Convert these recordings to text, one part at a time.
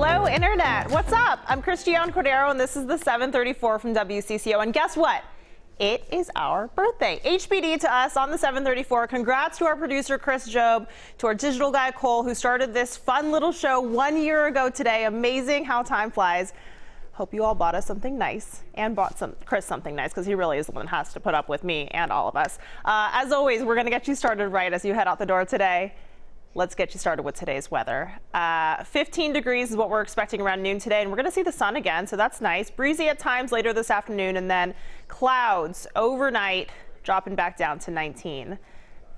Hello, Internet. What's up? I'm Christiane Cordero, and this is the 734 from WCCO. And guess what? It is our birthday. HBD to us on the 734. Congrats to our producer, Chris Job, to our digital guy, Cole, who started this fun little show 1 year ago today. Amazing how time flies. Hope you all bought us something nice and bought Chris something nice, because he really is the one that has to put up with me and all of us. As always, we're going to get you started right as you head out the door today. Let's get you started with today's weather. 15 degrees is what we're expecting around noon today, and we're going to see the sun again, so that's nice. Breezy at times later this afternoon, and then clouds overnight dropping back down to 19.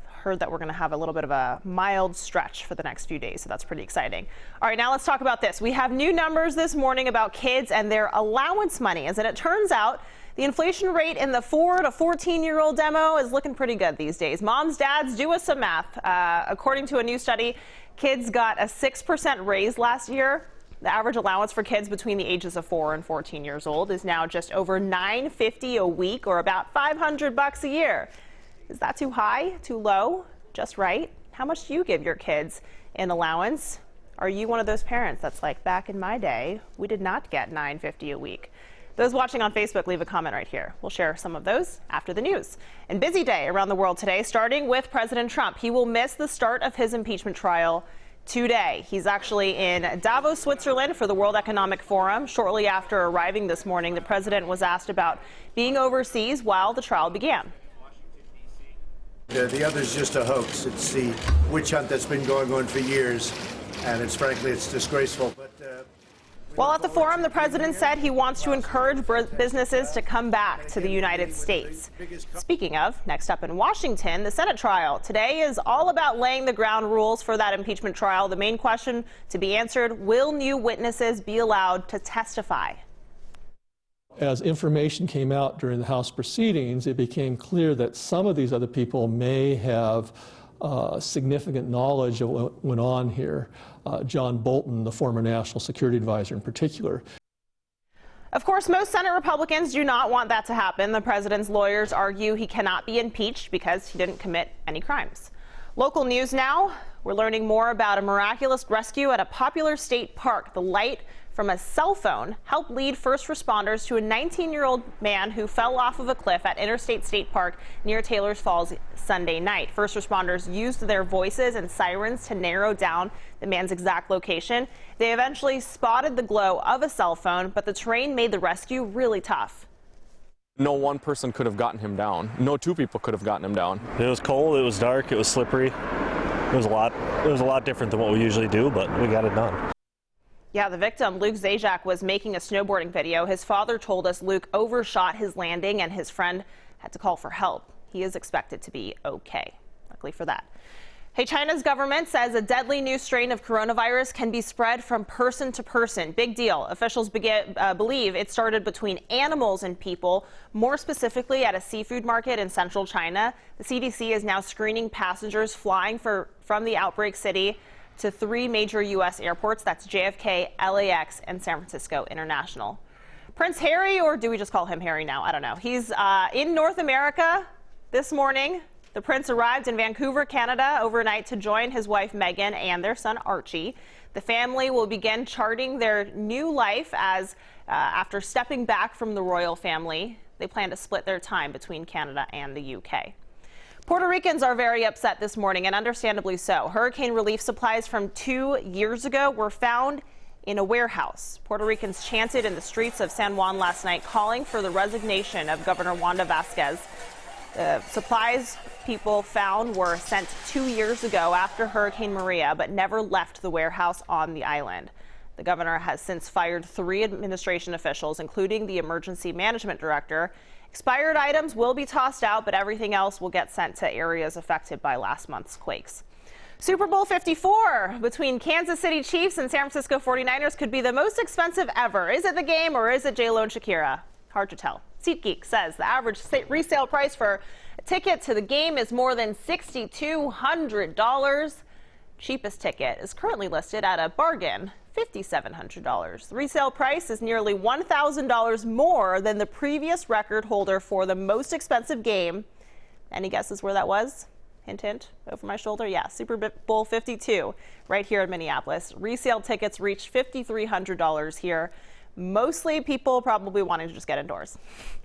Heard that we're going to have a little bit of a mild stretch for the next few days, so that's pretty exciting. All right, now let's talk about this. We have new numbers this morning about kids and their allowance money, and it turns out the inflation rate in the 4 to 14-year-old demo is looking pretty good these days. Moms, dads, do us some math. According to a new study, kids got a 6% raise last year. The average allowance for kids between the ages of 4 and 14 years old is now just over $950 a week, or about $500 a year. Is that too high, too low, just right? How much do you give your kids in allowance? Are you one of those parents that's like, back in my day, we did not get $950 a week? Those watching on Facebook, leave a comment right here. We'll share some of those after the news. And busy day around the world today, starting with President Trump. He will miss the start of his impeachment trial today. He's actually in Davos, Switzerland for the World Economic Forum. Shortly after arriving this morning, the president was asked about being overseas while the trial began. The other's just a hoax. It's the witch hunt that's been going on for years, and frankly, it's disgraceful. While at the forum, the president said he wants to encourage businesses to come back to the United States. Speaking of, next up in Washington, the Senate trial. Today is all about laying the ground rules for that impeachment trial. The main question to be answered, will new witnesses be allowed to testify? As information came out during the House proceedings, it became clear that some of these other people may have significant knowledge of what went on here. John Bolton, the former National Security Advisor in particular. Of course, most Senate Republicans do not want that to happen. The president's lawyers argue he cannot be impeached because he didn't commit any crimes. Local news now. We're learning more about a miraculous rescue at a popular state park. The light from a cell phone helped lead first responders to a 19-year-old man who fell off of a cliff at Interstate State Park near Taylor's Falls Sunday night. First responders used their voices and sirens to narrow down the man's exact location. They eventually spotted the glow of a cell phone, but the terrain made the rescue really tough. No one person could have gotten him down. No two people could have gotten him down. It was cold, it was dark, it was slippery. It was a lot different than what we usually do, but we got it done. Yeah, the victim, Luke Zajac, was making a snowboarding video. His father told us Luke overshot his landing and his friend had to call for help. He is expected to be okay. Luckily for that. Hey, China's government says a deadly new strain of coronavirus can be spread from person to person. Big deal. Officials believe it started between animals and people, more specifically at a seafood market in central China. The CDC is now screening passengers flying from the outbreak city to 3 major U.S. airports. That's JFK, LAX, and San Francisco International. Prince Harry, or do we just call him Harry now? I don't know. He's in North America this morning. The prince arrived in Vancouver, Canada overnight to join his wife Meghan and their son Archie. The family will begin charting their new life as after stepping back from the royal family. They plan to split their time between Canada and the UK. Puerto Ricans are very upset this morning, and understandably so. Hurricane relief supplies from 2 years ago were found in a warehouse. Puerto Ricans chanted in the streets of San Juan last night, calling for the resignation of Governor Wanda Vasquez. The supplies people found were sent 2 years ago after Hurricane Maria, but never left the warehouse on the island. The governor has since fired 3 administration officials, including the emergency management director. Expired items will be tossed out, but everything else will get sent to areas affected by last month's quakes. Super Bowl 54 between Kansas City Chiefs and San Francisco 49ers could be the most expensive ever. Is it the game, or is it J-Lo and Shakira? Hard to tell. SeatGeek says the average resale price for a ticket to the game is more than $6,200. Cheapest ticket is currently listed at a bargain, $5,700. The resale price is nearly $1,000 more than the previous record holder for the most expensive game. Any guesses where that was? Hint, hint, over my shoulder. Yeah, Super Bowl 52 right here in Minneapolis. Resale tickets reached $5,300 here. Mostly people probably wanting to just get indoors.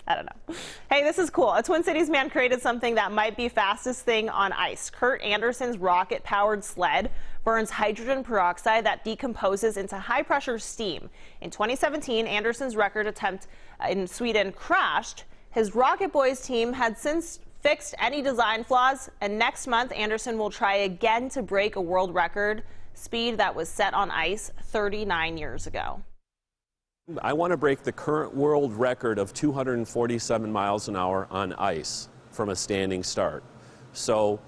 I don't know. Hey, this is cool. A Twin Cities man created something that might be fastest thing on ice. Kurt Anderson's rocket-powered sled burns hydrogen peroxide that decomposes into high-pressure steam. In 2017, Anderson's record attempt in Sweden crashed. His Rocket Boys team had since fixed any design flaws, and next month Anderson will try again to break a world record speed that was set on ice 39 years ago. I want to break the current world record of 247 miles an hour on ice from a standing start. So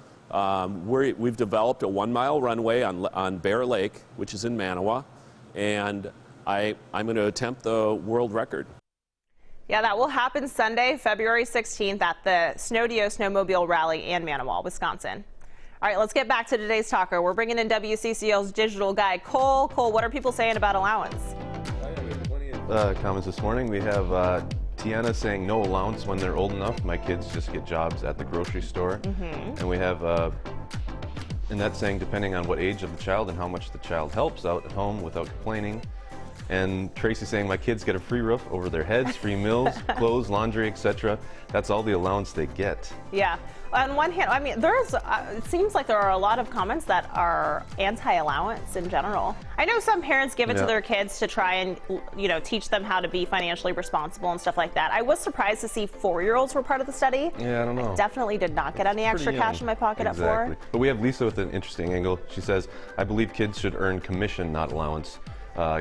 we've developed a 1-mile runway on Bear Lake, which is in Manawa, and I'm going to attempt the world record. Yeah, that will happen Sunday, February 16th at the Snowdio Snowmobile Rally in Manawa, Wisconsin. All right, let's get back to today's talker. We're bringing in WCCO's digital guy, Cole. Cole, what are people saying about allowance? Comments this morning. We have Tiana saying no allowance when they're old enough. My kids just get jobs at the grocery store. And we have Annette saying depending on what age of the child and how much the child helps out at home without complaining. And Tracy saying my kids get a free roof over their heads, free meals, clothes, laundry, etc. That's all the allowance they get. Yeah. On one hand, I mean, it seems like there are a lot of comments that are anti-allowance in general. I know some parents give it to their kids to try and, teach them how to be financially responsible and stuff like that. I was surprised to see 4-year-olds were part of the study. Yeah, I don't know. I definitely did not get any extra cash in my pocket at 4. But we have Lisa with an interesting angle. She says, I believe kids should earn commission, not allowance.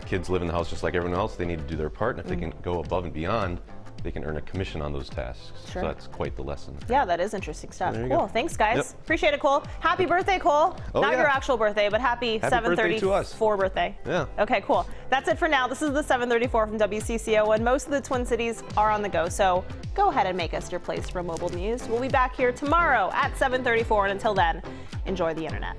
Kids live in the house just like everyone else. They need to do their part, and if they can go above and beyond, they can earn a commission on those tasks. Sure. So that's quite the lesson. Yeah, that is interesting stuff. There you Cool. go. Thanks, guys. Yep. Appreciate it, Cole. Happy birthday, Cole. Oh, Not yeah. your actual birthday, but happy Happy birthday to us. 734 birthday. Yeah. Okay, cool. That's it for now. This is the 734 from WCCO, and most of the Twin Cities are on the go, so go ahead and make us your place for mobile news. We'll be back here tomorrow at 7:34, and until then, enjoy the internet.